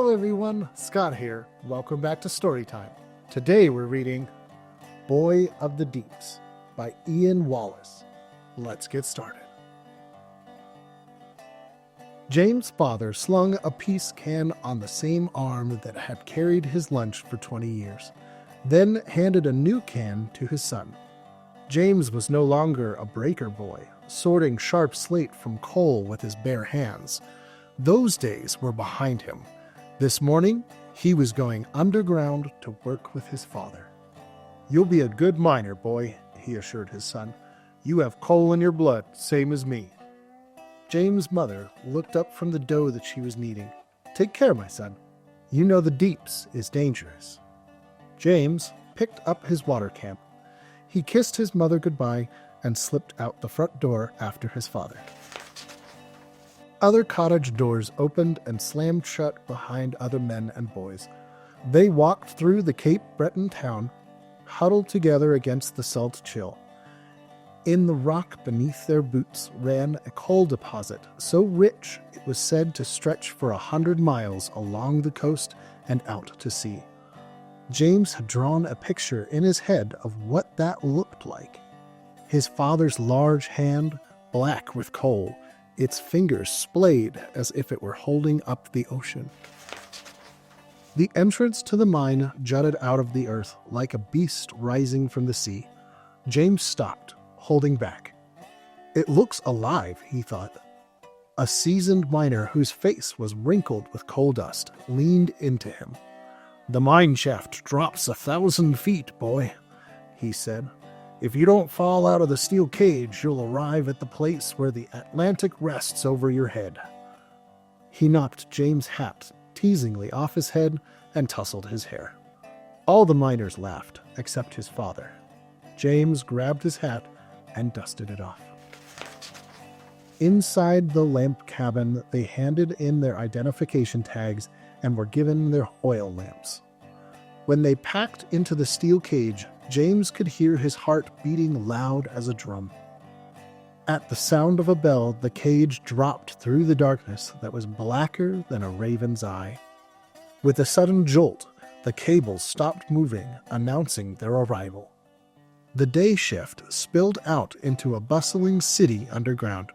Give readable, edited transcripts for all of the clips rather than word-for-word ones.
Hello everyone, Scott here. Welcome back to Storytime. Today we're reading Boy of the Deeps by Ian Wallace. Let's get started. James' father slung a peace can on the same arm that had carried his lunch for 20 years, then handed a new can to his son. James was no longer a breaker boy, sorting sharp slate from coal with his bare hands. Those days were behind him. This morning, he was going underground to work with his father. "You'll be a good miner, boy," he assured his son. "You have coal in your blood, same as me." James' mother looked up from the dough that she was kneading. "Take care, my son. You know the deeps is dangerous." James picked up his water can. He kissed his mother goodbye and slipped out the front door after his father. Other cottage doors opened and slammed shut behind other men and boys. They walked through the Cape Breton town, huddled together against the salt chill. In the rock beneath their boots ran a coal deposit so rich it was said to stretch for 100 miles along the coast and out to sea. James had drawn a picture in his head of what that looked like. His father's large hand, black with coal, its fingers splayed as if it were holding up the ocean. The entrance to the mine jutted out of the earth like a beast rising from the sea. James stopped, holding back. "It looks alive," he thought. A seasoned miner whose face was wrinkled with coal dust leaned into him. "The mine shaft drops 1,000 feet, boy," he said. "If you don't fall out of the steel cage, you'll arrive at the place where the Atlantic rests over your head." He knocked James' hat teasingly off his head and tousled his hair. All the miners laughed, except his father. James grabbed his hat and dusted it off. Inside the lamp cabin, they handed in their identification tags and were given their oil lamps. When they packed into the steel cage, James could hear his heart beating loud as a drum. At the sound of a bell, the cage dropped through the darkness that was blacker than a raven's eye. With a sudden jolt, the cables stopped moving, announcing their arrival. The day shift spilled out into a bustling city underground.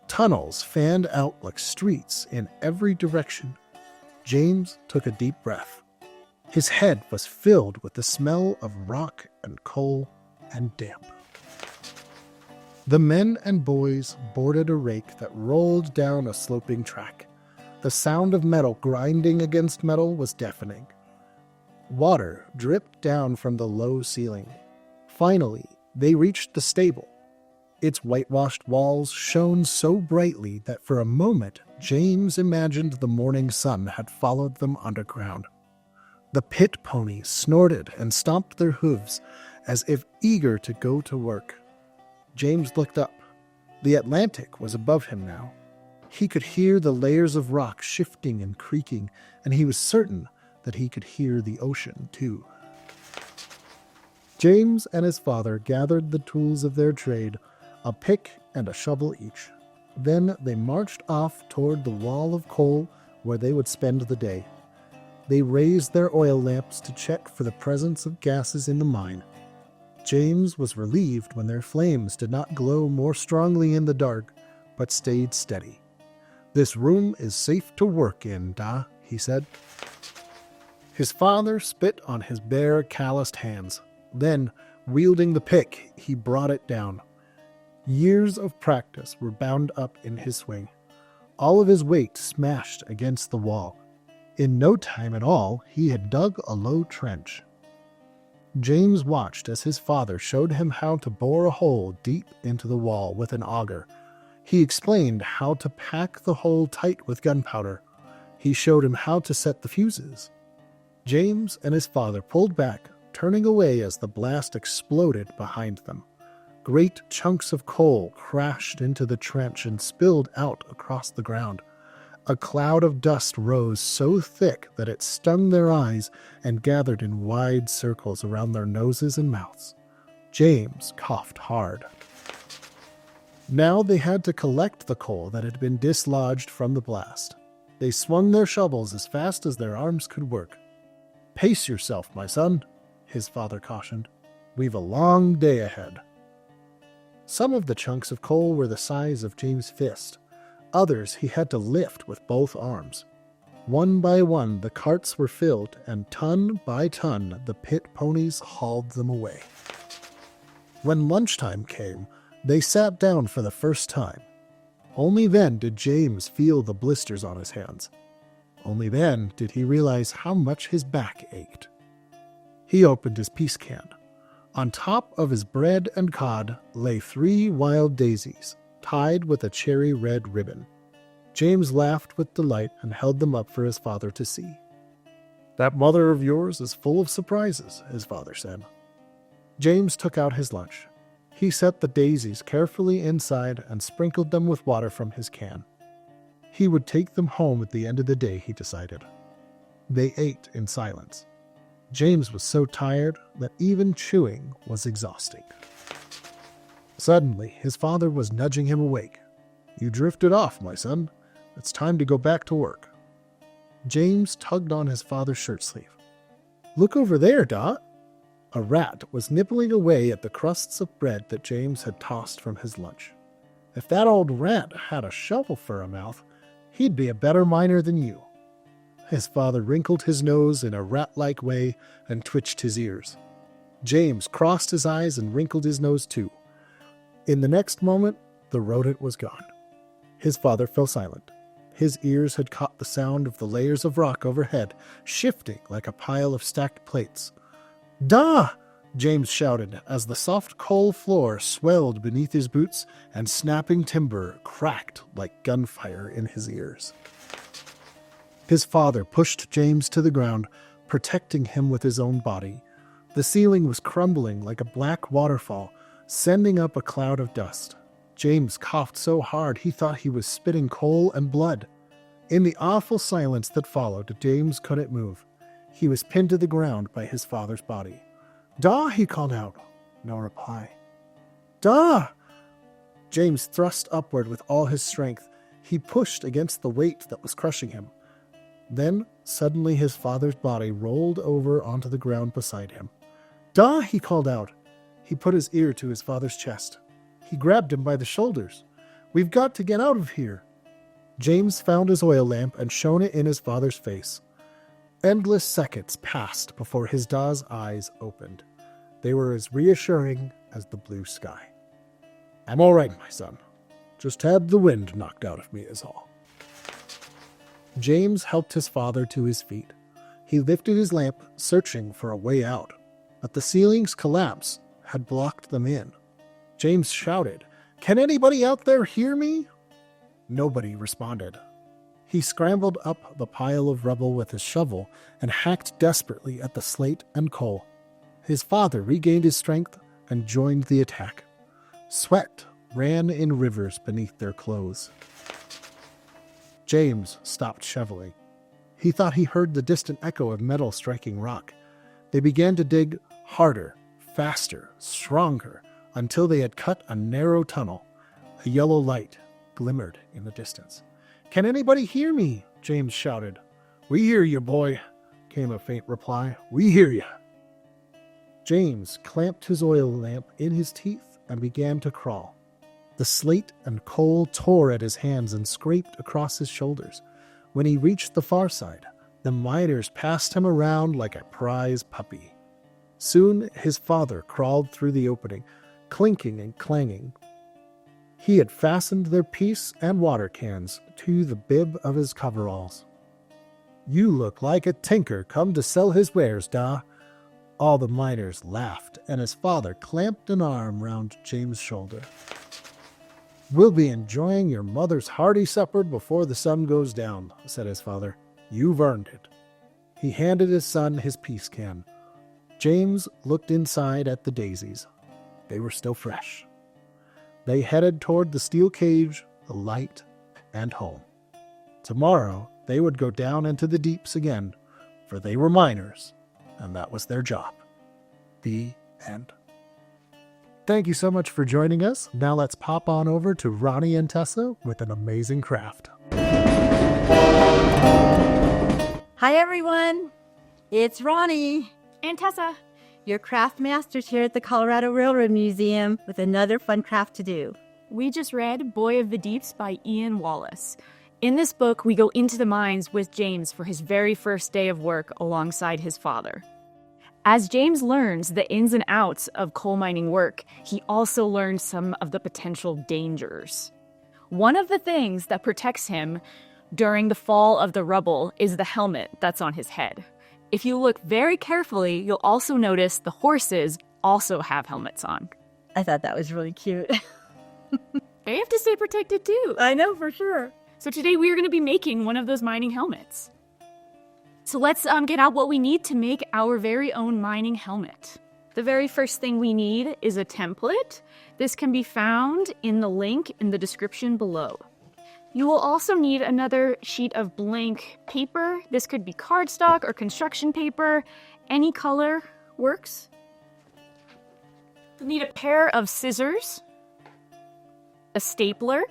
Tunnels fanned out like streets in every direction. James took a deep breath. His head was filled with the smell of rock and coal and damp. The men and boys boarded a rake that rolled down a sloping track. The sound of metal grinding against metal was deafening. Water dripped down from the low ceiling. Finally, they reached the stable. Its whitewashed walls shone so brightly that for a moment James imagined the morning sun had followed them underground. The pit ponies snorted and stomped their hooves as if eager to go to work. James looked up. The Atlantic was above him now. He could hear the layers of rock shifting and creaking, and he was certain that he could hear the ocean too. James and his father gathered the tools of their trade, a pick and a shovel each. Then they marched off toward the wall of coal where they would spend the day. They raised their oil lamps to check for the presence of gases in the mine. James was relieved when their flames did not glow more strongly in the dark, but stayed steady. "This room is safe to work in, Da," he said. His father spit on his bare, calloused hands. Then, wielding the pick, he brought it down. Years of practice were bound up in his swing. All of his weight smashed against the wall. In no time at all, he had dug a low trench. James watched as his father showed him how to bore a hole deep into the wall with an auger. He explained how to pack the hole tight with gunpowder. He showed him how to set the fuses. James and his father pulled back, turning away as the blast exploded behind them. Great chunks of coal crashed into the trench and spilled out across the ground. A cloud of dust rose so thick that it stung their eyes and gathered in wide circles around their noses and mouths. James coughed hard. Now they had to collect the coal that had been dislodged from the blast. They swung their shovels as fast as their arms could work. "Pace yourself, my son," his father cautioned. "We've a long day ahead." Some of the chunks of coal were the size of James' fist. Others he had to lift with both arms. One by one, the carts were filled, and ton by ton, the pit ponies hauled them away. When lunchtime came, they sat down for the first time. Only then did James feel the blisters on his hands. Only then did he realize how much his back ached. He opened his peace can. On top of his bread and cod lay 3 wild daisies, tied with a cherry red ribbon. James laughed with delight and held them up for his father to see. "That mother of yours is full of surprises," his father said. James took out his lunch. He set the daisies carefully inside and sprinkled them with water from his can. He would take them home at the end of the day, he decided. They ate in silence. James was so tired that even chewing was exhausting. Suddenly, his father was nudging him awake. "You drifted off, my son. It's time to go back to work." James tugged on his father's shirt sleeve. "Look over there, Dot." A rat was nibbling away at the crusts of bread that James had tossed from his lunch. "If that old rat had a shovel for a mouth, he'd be a better miner than you." His father wrinkled his nose in a rat-like way and twitched his ears. James crossed his eyes and wrinkled his nose too. In the next moment, the rodent was gone. His father fell silent. His ears had caught the sound of the layers of rock overhead, shifting like a pile of stacked plates. "Da!" James shouted as the soft coal floor swelled beneath his boots and snapping timber cracked like gunfire in his ears. His father pushed James to the ground, protecting him with his own body. The ceiling was crumbling like a black waterfall, sending up a cloud of dust. James coughed so hard he thought he was spitting coal and blood. In the awful silence that followed, James couldn't move. He was pinned to the ground by his father's body. "Da!" he called out. No reply. "Da!" James thrust upward with all his strength. He pushed against the weight that was crushing him. Then, suddenly, his father's body rolled over onto the ground beside him. "Da!" he called out. He put his ear to his father's chest. He grabbed him by the shoulders. "We've got to get out of here." James found his oil lamp and shone it in his father's face. Endless seconds passed before his Da's eyes opened. They were as reassuring as the blue sky. "I'm all right, my son. Just had the wind knocked out of me is all." James helped his father to his feet. He lifted his lamp, searching for a way out, but the ceiling's collapse had blocked them in. James shouted, "Can anybody out there hear me?" Nobody responded. He scrambled up the pile of rubble with his shovel and hacked desperately at the slate and coal. His father regained his strength and joined the attack. Sweat ran in rivers beneath their clothes. James stopped shoveling. He thought he heard the distant echo of metal striking rock. They began to dig harder, faster, stronger, until they had cut a narrow tunnel. A yellow light glimmered in the distance. "Can anybody hear me?" James shouted. "We hear you, boy," came a faint reply. "We hear you." James clamped his oil lamp in his teeth and began to crawl. The slate and coal tore at his hands and scraped across his shoulders. When he reached the far side, the miners passed him around like a prize puppy. Soon his father crawled through the opening, clinking and clanging. He had fastened their peace and water cans to the bib of his coveralls. "You look like a tinker come to sell his wares, Da." All the miners laughed, and his father clamped an arm round James' shoulder. "We'll be enjoying your mother's hearty supper before the sun goes down," said his father. "You've earned it." He handed his son his peace can. James looked inside at the daisies. They were still fresh. They headed toward the steel cage, the light, and home. Tomorrow, they would go down into the deeps again, for they were miners, and that was their job. The end. Thank you so much for joining us. Now let's pop on over to Ronnie and Tessa with an amazing craft. Hi everyone, it's Ronnie and Tessa, your craft masters here at the Colorado Railroad Museum with another fun craft to do. We just read Boy of the Deeps by Ian Wallace. In this book, we go into the mines with James for his very first day of work alongside his father. As James learns the ins and outs of coal mining work, he also learns some of the potential dangers. One of the things that protects him during the fall of the rubble is the helmet that's on his head. If you look very carefully, you'll also notice the horses also have helmets on. I thought that was really cute. They have to stay protected too. I know for sure. So today we are going to be making one of those mining helmets. So let's get out what we need to make our very own mining helmet. The very first thing we need is a template. This can be found in the link in the description below. You will also need another sheet of blank paper. This could be cardstock or construction paper. Any color works. You'll need a pair of scissors, a stapler.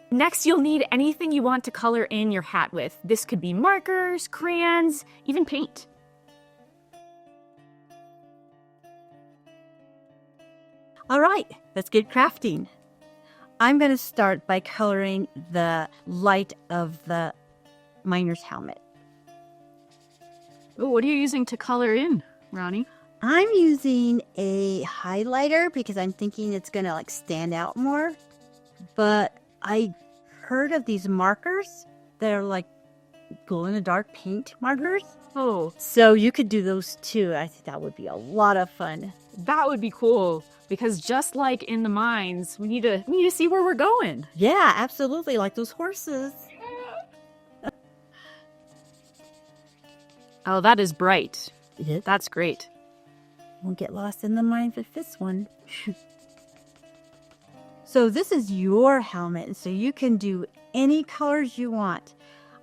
Next, you'll need anything you want to color in your hat with. This could be markers, crayons, even paint. All right, let's get crafting. I'm going to start by coloring the light of the miner's helmet. Oh, what are you using to color in, Ronnie? I'm using a highlighter because I'm thinking it's going to stand out more. But I heard of these markers that are glow-in-the-dark paint markers. Oh, so you could do those too. I think that would be a lot of fun. That would be cool, because just like in the mines, we need to see where we're going. Yeah, absolutely, like those horses. Oh, that is bright. It is? That's great. Won't get lost in the mine if this one. So this is your helmet, so you can do any colors you want.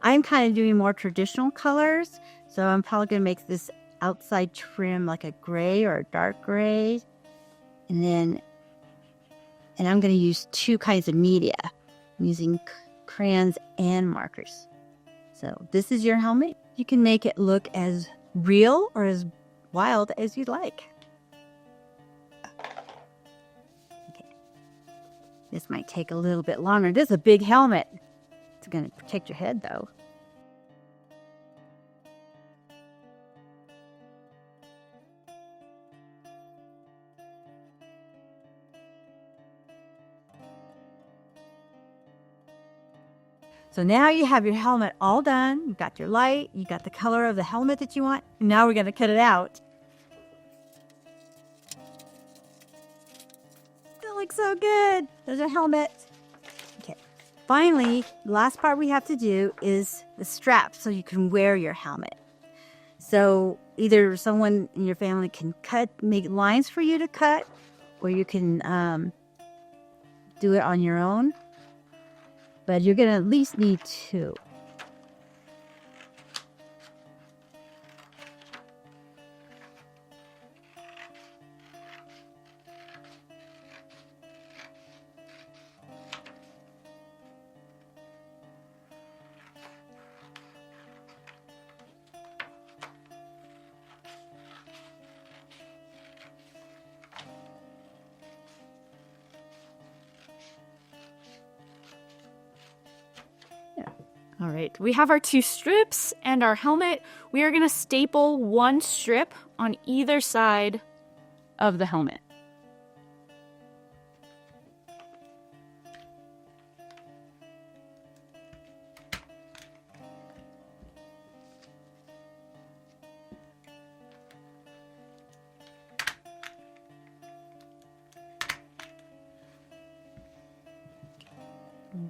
I'm kind of doing more traditional colors, so I'm probably going to make this outside trim like a gray or a dark gray. And I'm going to use two kinds of media. I'm using crayons and markers. So this is your helmet. You can make it look as real or as wild as you'd like. Okay. This might take a little bit longer. This is a big helmet. It's going to protect your head though. So now you have your helmet all done. You've got your light, you got the color of the helmet that you want. Now we're going to cut it out. That looks so good. There's a helmet. Okay. Finally, the last part we have to do is the strap so you can wear your helmet. So either someone in your family can make lines for you to cut, or you can do it on your own. But you're going to at least need two. All right, we have our two strips and our helmet. We are going to staple one strip on either side of the helmet.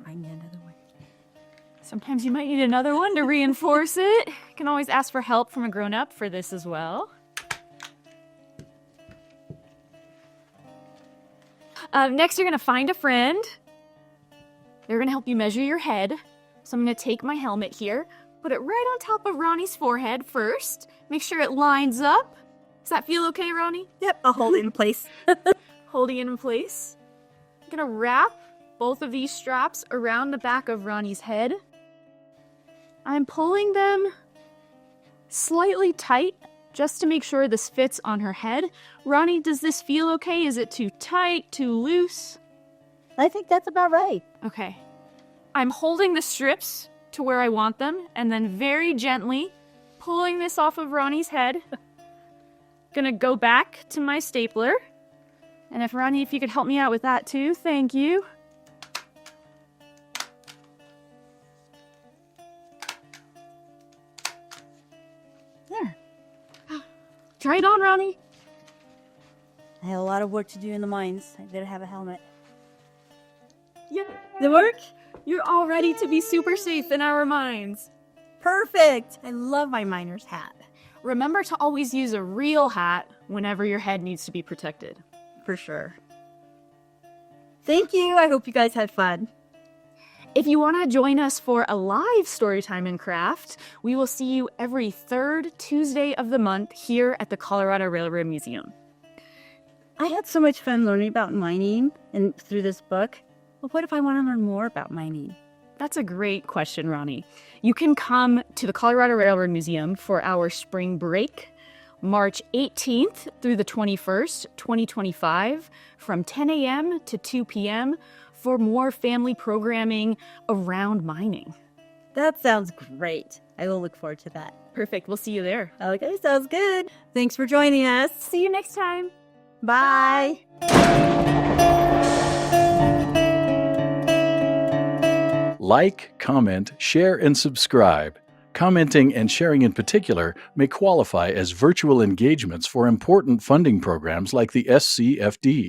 Find another one. Sometimes you might need another one to reinforce it. You can always ask for help from a grown-up for this as well. Next, you're going to find a friend. They're going to help you measure your head. So I'm going to take my helmet here, put it right on top of Ronnie's forehead first. Make sure it lines up. Does that feel okay, Ronnie? Yep, I'll hold it in place. Holding it in place. I'm going to wrap both of these straps around the back of Ronnie's head. I'm pulling them slightly tight just to make sure this fits on her head. Ronnie, does this feel okay? Is it too tight, too loose? I think that's about right. Okay. I'm holding the strips to where I want them and then very gently pulling this off of Ronnie's head. Gonna go back to my stapler. And if Ronnie, if you could help me out with that too, thank you. There. Try it on, Ronnie. I have a lot of work to do in the mines. I better have a helmet. Yeah. Did it work? You're all ready to be super safe in our mines. Perfect. I love my miner's hat. Remember to always use a real hat whenever your head needs to be protected. For sure. Thank you. I hope you guys had fun. If you want to join us for a live Storytime and Craft, we will see you every third Tuesday of the month here at the Colorado Railroad Museum. I had so much fun learning about mining and through this book. But what if I want to learn more about mining? That's a great question, Ronnie. You can come to the Colorado Railroad Museum for our spring break, March 18th through the 21st, 2025, from 10 a.m. to 2 p.m. for more family programming around mining. That sounds great. I will look forward to that. Perfect. We'll see you there. Okay, sounds good. Thanks for joining us. See you next time. Bye. Like, comment, share, and subscribe. Commenting and sharing in particular may qualify as virtual engagements for important funding programs like the SCFD.